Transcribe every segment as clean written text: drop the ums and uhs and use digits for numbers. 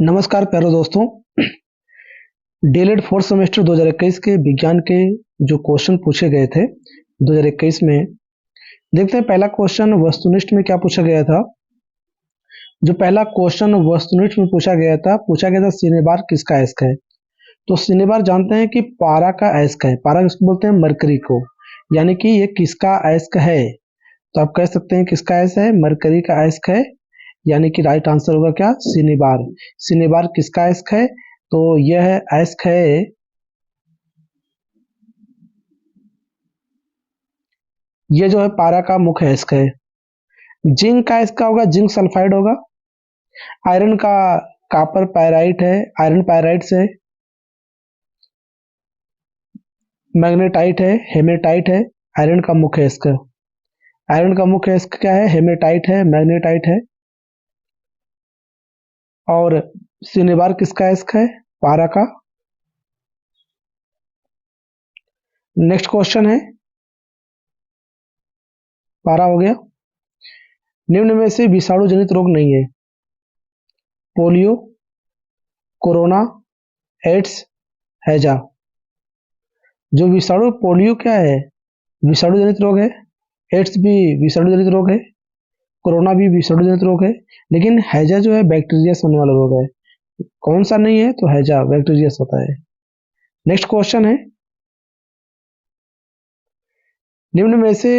नमस्कार प्यारे दोस्तों। डीएलएड फोर्थ सेमेस्टर 2021 के विज्ञान के जो क्वेश्चन पूछे गए थे 2021 में, देखते हैं पहला क्वेश्चन वस्तुनिष्ठ में क्या पूछा गया था। जो पहला क्वेश्चन वस्तुनिष्ठ में पूछा गया था सिनेबार किसका अयस्क है। तो सिनेबार जानते हैं कि पारा का अयस्क है। पारा किसको बोलते हैं? मरकरी को। यानी कि ये किसका अयस्क है? तो आप कह सकते हैं किसका अयस्क है? मरकरी का अयस्क है। यानी कि राइट आंसर होगा क्या? सिनेबार। सिनेबार किसका अयस्क है? तो यह अयस्क है, ये जो है पारा का मुख्य अयस्क है। जिंक का अयस्क होगा, जिंक सल्फाइड होगा। आयरन का कॉपर पायराइट है, आयरन पायराइट से। मैग्नेटाइट है, हेमेटाइट है। आयरन का मुख्य अयस्क, आयरन का मुख्य अयस्क क्या है? हेमेटाइट है, मैग्नेटाइट है। और सिनेबार किसका अयस्क है? पारा का। नेक्स्ट क्वेश्चन है, पारा हो गया। निम्न में से विषाणु जनित रोग नहीं है। पोलियो, कोरोना, एड्स, हैजा। जो विषाणु, पोलियो क्या है? विषाणु जनित रोग है। एड्स भी विषाणु जनित रोग है। कोरोना भी विषाणु जनित रोग है। लेकिन हैजा जो है बैक्टीरिया से होने वाला रोग है। कौन सा नहीं है? तो हैजा बैक्टीरिया से होता है। नेक्स्ट क्वेश्चन है, निम्न में से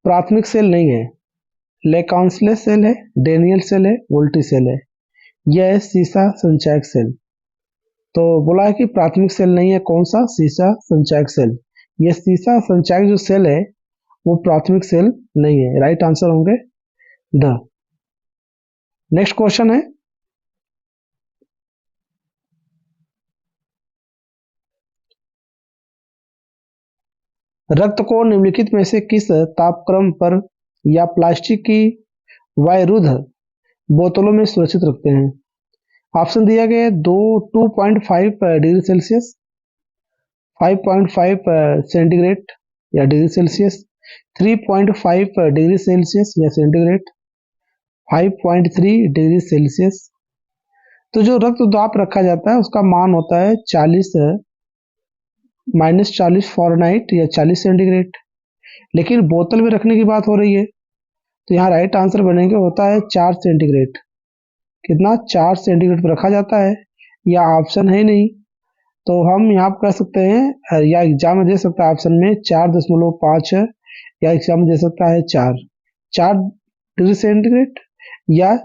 प्राथमिक सेल नहीं है। लेकांसले सेल है, डेनियल सेल है, वोल्टी सेल है। यह है सीसा संचयक सेल। तो बोला है कि प्राथमिक सेल नहीं है। कौन सा? सीसा संचयक सेल। यह सीसा संचयक जो सेल है वो प्राथमिक सेल नहीं है। राइट आंसर होंगे द। नेक्स्ट क्वेश्चन है, रक्त को निम्नलिखित में से किस तापक्रम पर या प्लास्टिक की वायुरुद्ध बोतलों में सुरक्षित रखते हैं? ऑप्शन दिया गया है, दो 2.5 डिग्री सेल्सियस, 5.5 सेंटीग्रेड या डिग्री सेल्सियस, 3.5 डिग्री सेल्सियस या सेंटीग्रेड, 5.3 डिग्री सेल्सियस। तो जो रक्त दाब रखा जाता है उसका मान होता है 40 -40 फ़ारेनहाइट या 40 सेंटीग्रेड। लेकिन बोतल में रखने की बात हो रही है तो यहाँ राइट आंसर बनेंगे होता है 4 सेंटीग्रेड। कितना? 4 सेंटीग्रेड पर रखा जाता है। या ऑप्शन है नहीं तो हम यहाँ पर कह सकते हैं या एग्जाम में दे सकता है ऑप्शन में 4.5 या एग्जाम में दे सकता है 4 डिग्री सेंटीग्रेड या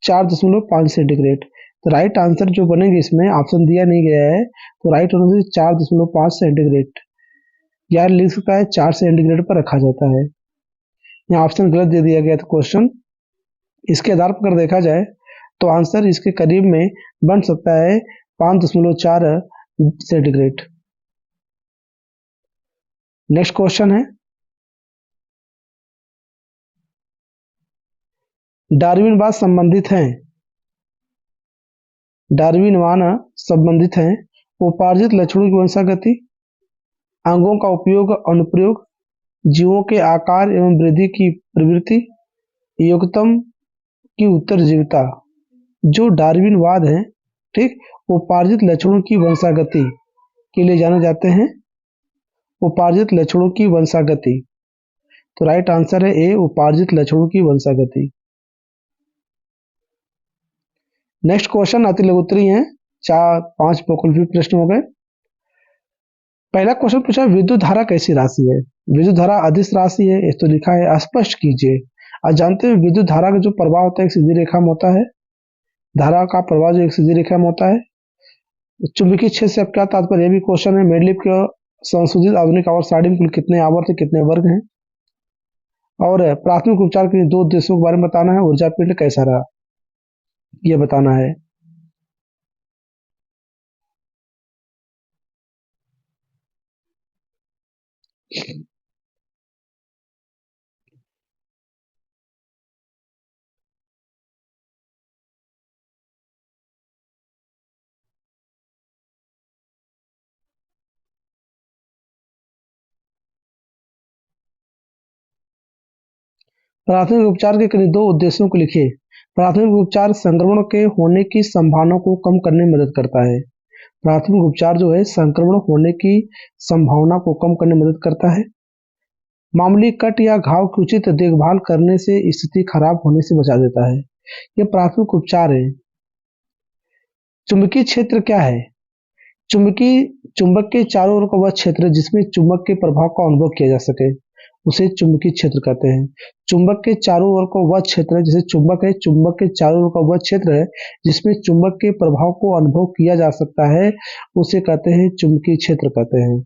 4.5 सेंटीग्रेड। तो राइट आंसर जो बनेंगे इसमें ऑप्शन दिया नहीं गया है तो राइट आंसर 4.5 सेंटीग्रेड या लिख सकता है 4 सेंटीग्रेड पर रखा जाता है। यहाँ ऑप्शन गलत दे दिया गया था क्वेश्चन। इसके आधार पर अगर देखा जाए तो आंसर इसके करीब में बन सकता है 5.4 सेंटीग्रेड। नेक्स्ट क्वेश्चन है, डार्विनवाद संबंधित हैं। डार्विनवाद संबंधित हैं उपार्जित लक्षणों की वंशागति, अंगों का उपयोग अनुप्रयोग, जीवों के आकार एवं वृद्धि की प्रवृत्ति, योग्यतम की उत्तरजीविता। जो डार्विनवाद है, ठीक, उपार्जित लक्षणों की वंशागति के लिए जाने जाते हैं। उपार्जित लक्षणों की वंशागति। तो राइट आंसर है ए, उपार्जित लक्षणों की वंशागति। नेक्स्ट क्वेश्चन अति लघुत्तरी है, 4-5 बहुकल्पी प्रश्न हो गए। पहला क्वेश्चन पूछा विद्युत धारा कैसी राशि है? विद्युत धारा अदिश राशि है। ये तो लिखा है, स्पष्ट कीजिए। आज जानते हैं विद्युत धारा का जो प्रवाह होता है एक सीधी रेखा में होता है। धारा का प्रवाह जो एक सीधी रेखा में होता है। चुंबकीय क्षेत्र से अब क्या तात्पर्य? ये भी क्वेश्चन है। मेडलिप के संशोधित आधुनिक आवर्त सारणी में कुल कितने आवर्त कितने वर्ग हैं? और प्राथमिक उपचार के दो उद्देश्यों के बारे में बताना है। ऊर्जा पिंड कैसा रहा ये बताना है। प्राथमिक उपचार के करीब दो उद्देश्यों को लिखिए। प्राथमिक उपचार संक्रमण के होने की संभावना को कम करने में मदद करता है। प्राथमिक उपचार जो है संक्रमण होने की संभावना को कम करने में मदद करता है। मामूली कट या घाव की उचित देखभाल करने से स्थिति खराब होने से बचा देता है। ये प्राथमिक उपचार है। चुंबकीय क्षेत्र क्या है? चुंबक के चारों ओर का वह क्षेत्र जिसमें चुंबक के प्रभाव का अनुभव किया जा सके उसे चुंबकीय क्षेत्र कहते हैं। चुंबक के चारों ओर का वह क्षेत्र, जैसे चुंबक है, चुंबक के चारों ओर का वह क्षेत्र है जिसमें चुंबक के प्रभाव को अनुभव किया जा सकता है, उसे कहते हैं चुंबकीय क्षेत्र कहते हैं।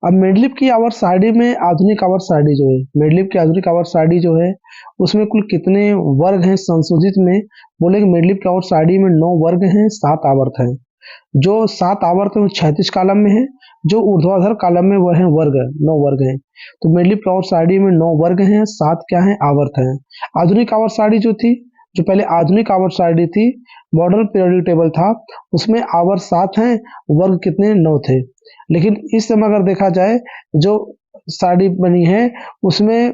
अब मेंडलीव की आवर्त सारणी में आधुनिक आवर्त सारणी जो है, मेंडलीव की आधुनिक आवर्त सारणी जो है उसमें कुल कितने वर्ग हैं संशोधित में? बोलेंगे मेंडलीव की आवर्त सारणी में 9 वर्ग हैं, 7 आवर्त हैं। जो 7 आवर्त है वो क्षैतिज कॉलम में है, जो ऊर्ध्वाधर कॉलम में वह है वर्ग, 9 वर्ग हैं। तो मेंडलीव की आवर्त सारणी में 9 वर्ग हैं, 7 क्या हैं? आवर्त हैं। आधुनिक आवर्त सारणी जो थी, जो पहले आधुनिक आवर्त सारणी थी, मॉडर्न पीरियोडिक टेबल था, उसमें आवर्त 7 हैं, वर्ग कितने? 9 थे। लेकिन इस समय अगर देखा जाए जो सारणी बनी है उसमें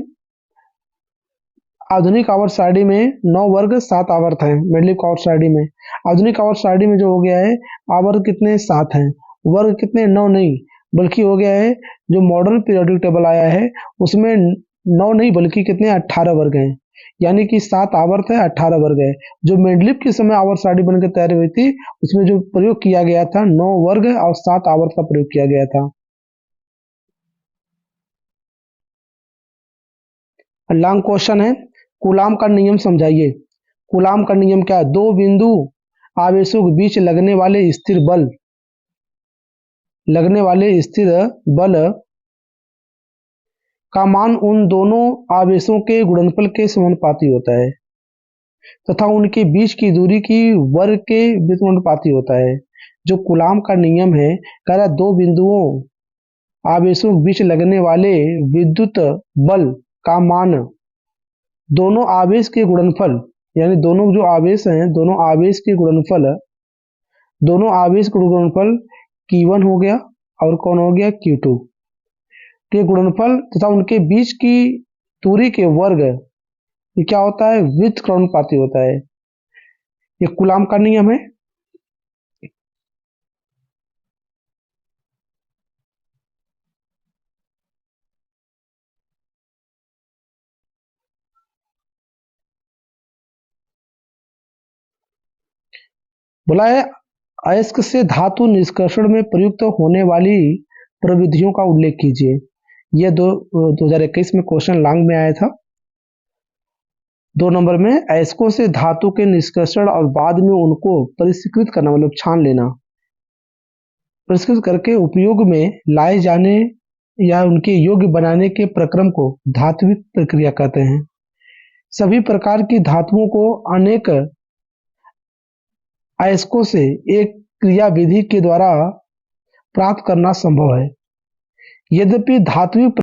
आधुनिक आवर्त सारणी में 9 वर्ग 7 आवर्त हैं। मेंडलीव आवर्त सारणी में, आधुनिक आवर्त सारणी में जो हो गया है आवर्त कितने? 7 हैं, वर्ग कितने? 9 नहीं, बल्कि हो गया है जो मॉडर्न पीरियोडिक टेबल आया है उसमें 9 नहीं बल्कि कितने? 18 वर्ग हैं। यानी कि 7 आवर्त है, 18 वर्ग है। जो मेंडलीव के समय आवर्त सारणी बनकर तैयार हुई थी उसमें जो प्रयोग किया गया था 9 वर्ग और 7 आवर्त का प्रयोग किया गया था। लॉन्ग क्वेश्चन है, कूलाम का नियम समझाइए। कूलाम का नियम क्या है? दो बिंदु आवेशों के बीच लगने वाले स्थिर बल का मान उन दोनों आवेशों के गुणनफल के समानुपाती होता है तथा उनके बीच की दूरी की वर्ग के व्युत्क्रमानुपाती होता है। जो कूलाम का नियम है, कह रहा है दो बिंदुओं आवेशों के बीच लगने वाले विद्युत बल का मान दोनों आवेश के गुणनफल, यानी दोनों जो आवेश हैं दोनों आवेश के गुणनफल Q1 हो गया और कौन हो गया? Q2 के गुणनफल तथा उनके बीच की दूरी के वर्ग, ये क्या होता है? व्युत्क्रमानुपाती होता है। ये कूलाम का नियम है। बोला है अयस्क से धातु निष्कर्षण में प्रयुक्त होने वाली प्रविधियों का उल्लेख कीजिए। यह 2021 में क्वेश्चन लॉन्ग में आया था। 2 नंबर में अयस्कों से धातु के निष्कर्षण और बाद में उनको परिष्कृत करना, मतलब छान लेना, परिष्कृत करके उपयोग में लाए जाने या उनके योग्य बनाने के प्रक्रम को धात्विक प्रक्रिया कहते हैं। सभी प्रकार की धातुओं को अनेक अयस्कों से एक क्रियाविधि के द्वारा प्राप्त करना संभव है। यद्यपि धात्विक